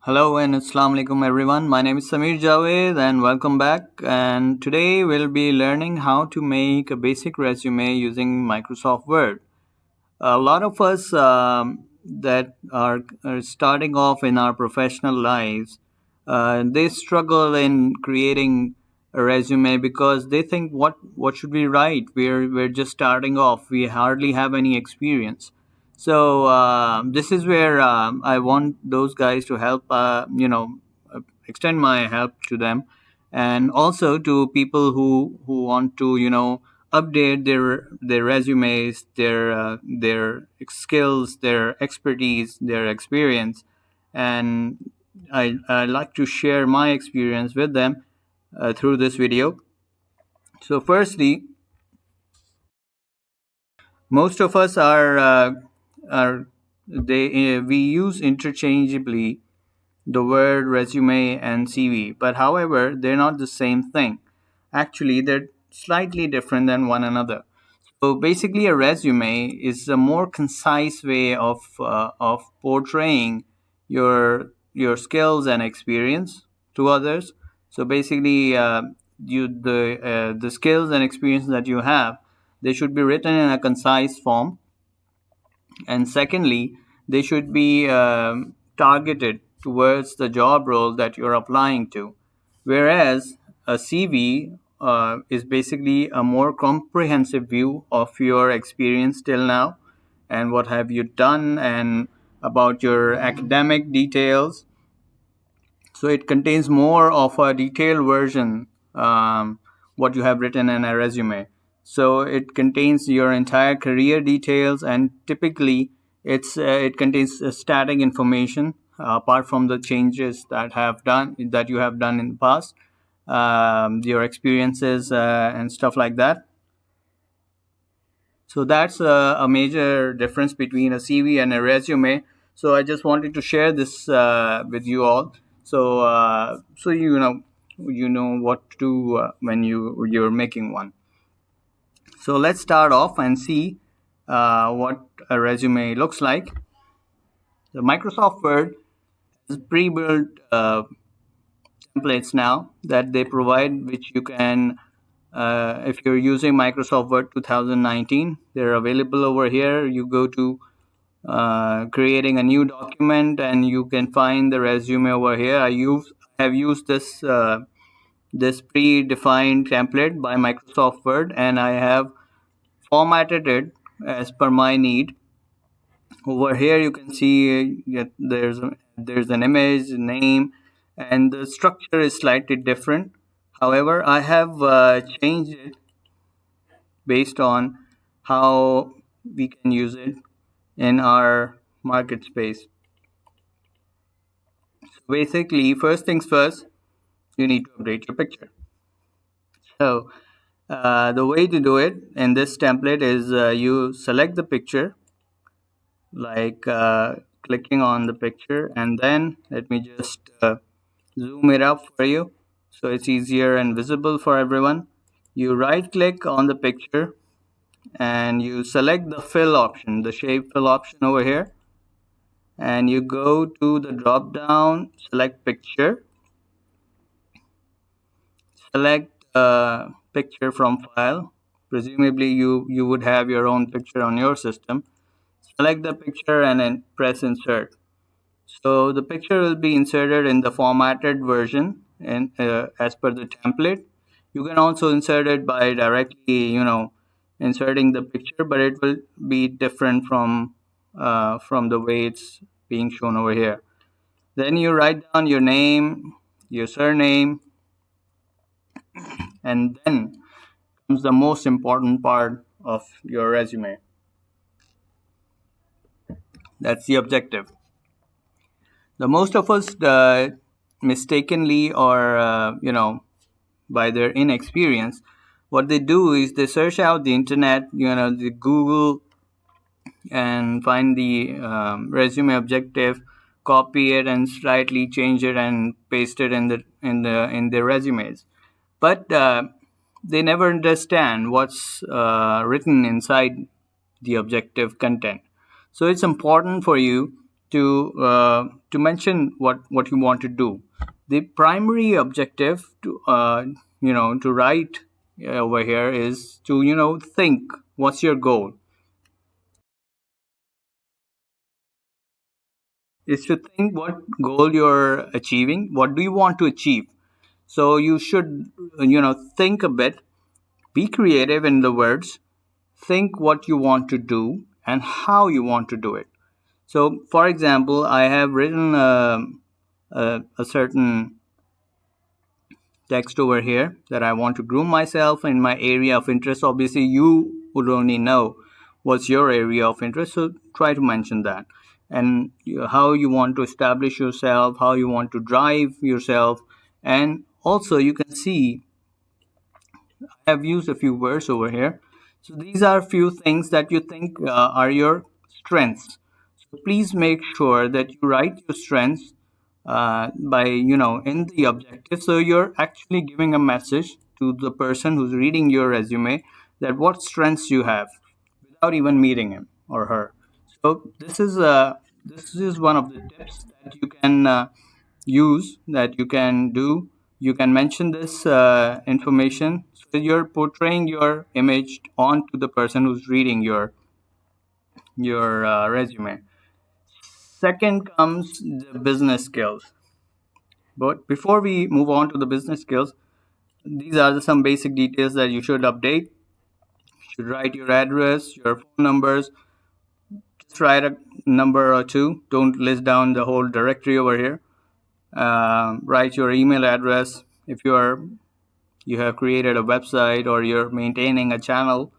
Hello and Assalamu alaikum everyone. My name is Samir Javed and welcome back. And today we'll be learning how to make a basic resume using Microsoft Word. A lot of us that are starting off in our professional lives, they struggle in creating a resume because they think what should we write? We're just starting off. We hardly have any experience. So this is where I want those guys to help. Extend my help to them, and also to people who want to update their resumes, their skills, their expertise, their experience, and I like to share my experience with them through this video. So, firstly, most of us are they we use interchangeably the word resume and CV, but however, they're not the same thing. Actually, they're slightly different than one another. So basically, a resume is a more concise way of portraying your skills and experience to others. So basically, the skills and experience that you have, they should be written in a concise form, and secondly, they should be targeted towards the job role that you're applying to. Whereas a CV is basically a more comprehensive view of your experience till now and what have you done and about your academic details. So it contains more of a detailed version, what you have written in a resume. So it contains your entire career details, and typically it contains static information apart from the changes that you have done in the past, your experiences and stuff like that. So that's a major difference between a CV and a resume. So I just wanted to share this with you all. So you know what to do when you're making one. So let's start off and see what a resume looks like. The Microsoft Word has pre-built templates now that they provide, which you can, if you're using Microsoft Word 2019, they're available over here. You go to creating a new document and you can find the resume over here. Have used this predefined template by Microsoft Word, and I have formatted it as per my need. Over here you can see there's an image, name, and the structure is slightly different. However, I have changed it based on how we can use it in our market space. So basically, first things first, you need to update your picture. So the way to do it in this template is you select the picture, like clicking on the picture, and then let me just zoom it up for you so it's easier and visible for everyone. You right click on the picture and you select the fill option, the shape fill option over here, and you go to the drop down, select picture, select picture from file. Presumably you would have your own picture on your system. Select the picture and then press insert. So the picture will be inserted in the formatted version and as per the template. You can also insert it by directly, inserting the picture, but it will be different from the way it's being shown over here. Then you write down your name, your surname, and then comes the most important part of your resume. That's the objective. The most of us mistakenly or by their inexperience, what they do is they search out the internet, the Google, and find the resume objective, copy it and slightly change it and paste it in their resumes. But they never understand what's written inside the objective content. So it's important for you to mention what you want to do. The primary objective to write over here is to think what's your goal. Is to think what goal you're achieving. What do you want to achieve? So you should think a bit. Be creative in the words. Think what you want to do and how you want to do it. So, for example, I have written a certain text over here that I want to groom myself in my area of interest. Obviously, you would only know what's your area of interest, so try to mention that. And how you want to establish yourself, how you want to drive yourself, and also you can see I have used a few words over here. So these are a few things that you think are your strengths. So please make sure that you write your strengths by in the objective. So you're actually giving a message to the person who's reading your resume that what strengths you have without even meeting him or her. So this is one of the tips that you can use that you can do. You can mention this information so you're portraying your image onto the person who's reading your resume. Second comes the business skills. But before we move on to the business skills, these are some basic details that you should update. You should write your address, your phone numbers. Just write a number or two. Don't list down the whole directory over here. Write your email address. If you have created a website or you're maintaining a channel,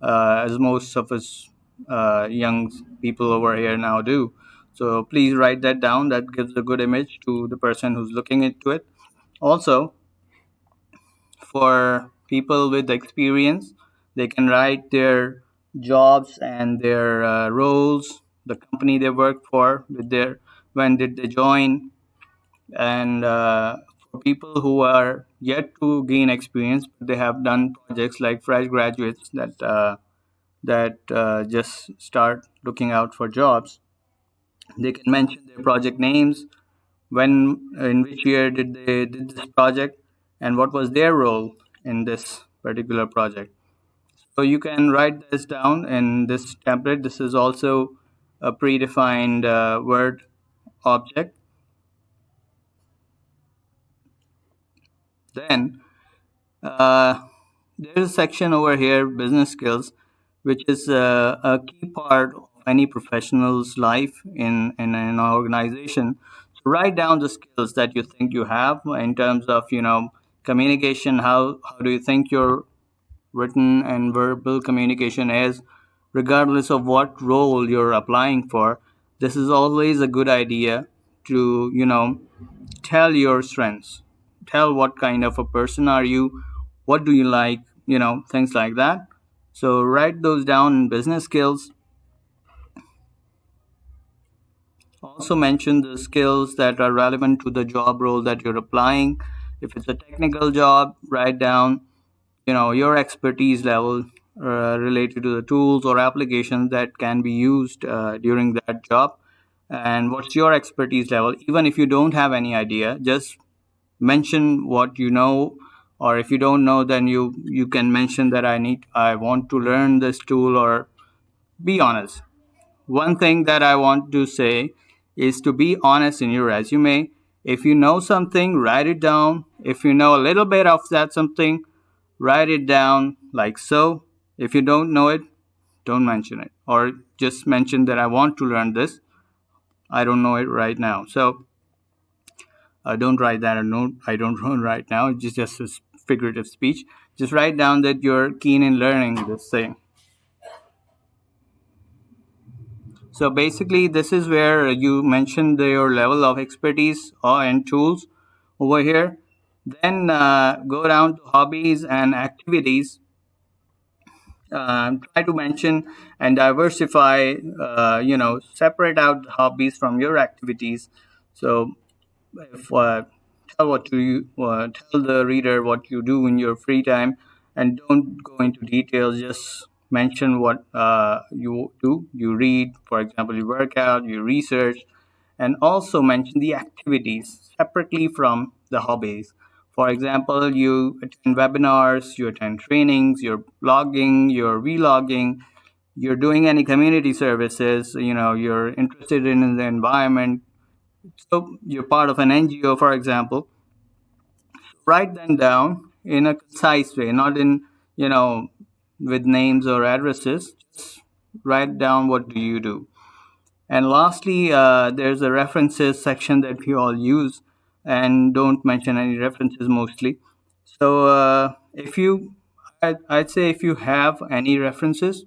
as most of us young people over here now do. So please write that down. That gives a good image to the person who's looking into it. Also, for people with experience, they can write their jobs and their roles, the company they work for, with their when did they join, and for people who are yet to gain experience, but they have done projects like fresh graduates that just start looking out for jobs, they can mention their project names, when in which year did they did this project, and what was their role in this particular project. So you can write this down in this template. This is also a predefined word object. Then Uh, there's a section over here, business skills, which is a key part of any professional's life in an organization. So write down the skills that you think you have in terms of communication. How do you think your written and verbal communication is, regardless of what role you're applying for. This is always a good idea to tell your strengths, tell what kind of a person are you, what do you like, things like that. So write those down in business skills. Also mention the skills that are relevant to the job role that you're applying. If it's a technical job, write down your expertise level related to the tools or applications that can be used during that job, and what's your expertise level. Even if you don't have any idea, just mention what you know, or if you don't know, then you can mention that I want to learn this tool, or be honest. One thing that I want to say is to be honest in your resume. If you know something, write it down. If you know a little bit of that something, write it down like so. If you don't know it, don't mention it, or just mention that I want to learn this. I don't know it right now. So don't write that. No, I don't know right now. It's just a figurative speech. Just write down that you're keen in learning this thing. So basically, this is where you mention your level of expertise and tools over here. Then go down to hobbies and activities. Try to mention and diversify, separate out hobbies from your activities. So if tell the reader what you do in your free time, and don't go into details. Just mention what you do. You read, for example, you work out, you research, and also mention the activities separately from the hobbies. For example, you attend webinars, you attend trainings, you're blogging, you're vlogging, you're doing any community services, you're interested in the environment. So you're part of an NGO, for example. Write them down in a concise way, not in, you know, with names or addresses. Just write down what do you do. And lastly, there's a references section that we all use, and don't mention any references mostly. So if you, I'd say if you have any references,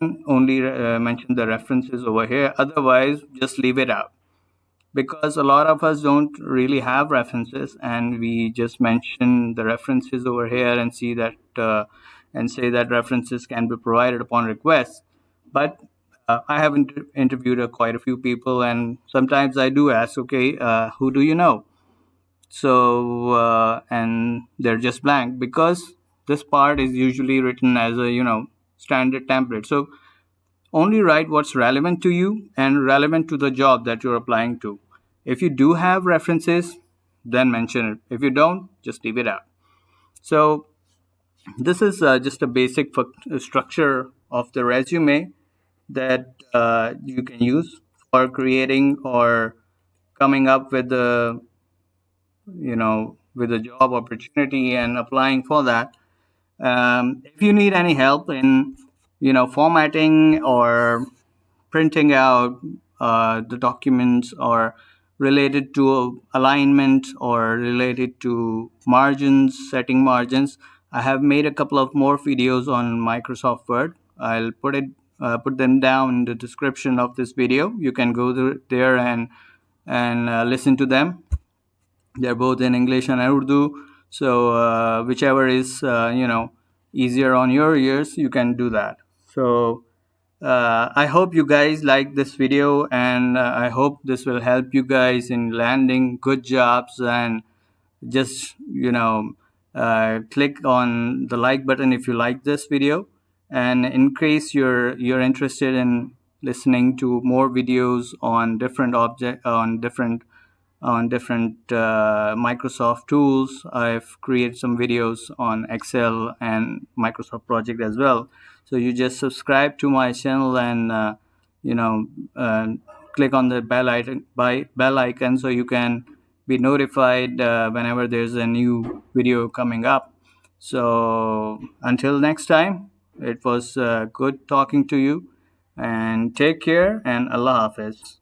then only mention the references over here. Otherwise, just leave it out, because a lot of us don't really have references, and we just mention the references over here and see that and say that references can be provided upon request. But I have interviewed quite a few people, and sometimes I do ask, okay, who do you know? So and they're just blank, because this part is usually written as a standard template. So only write what's relevant to you and relevant to the job that you're applying to. If you do have references, then mention it. If you don't, just leave it out. So, this is just a basic structure of the resume that you can use for creating or coming up with a job opportunity and applying for that. If you need any help in formatting or printing out the documents, or related to alignment, or related to margins, setting margins, I have made a couple of more videos on Microsoft Word. I'll put them down in the description of this video. You can go there and listen to them. They're both in English and Urdu. So whichever is easier on your ears, you can do that. So I hope you guys like this video, and I hope this will help you guys in landing good jobs. And just click on the like button if you like this video, and in case you're interested in listening to more videos on different Microsoft tools. I've created some videos on Excel and Microsoft Project as well. So you just subscribe to my channel, and you know uh, click on the bell icon, so you can be notified whenever there's a new video coming up. So until next time, it was good talking to you, and take care, and Allah Hafiz.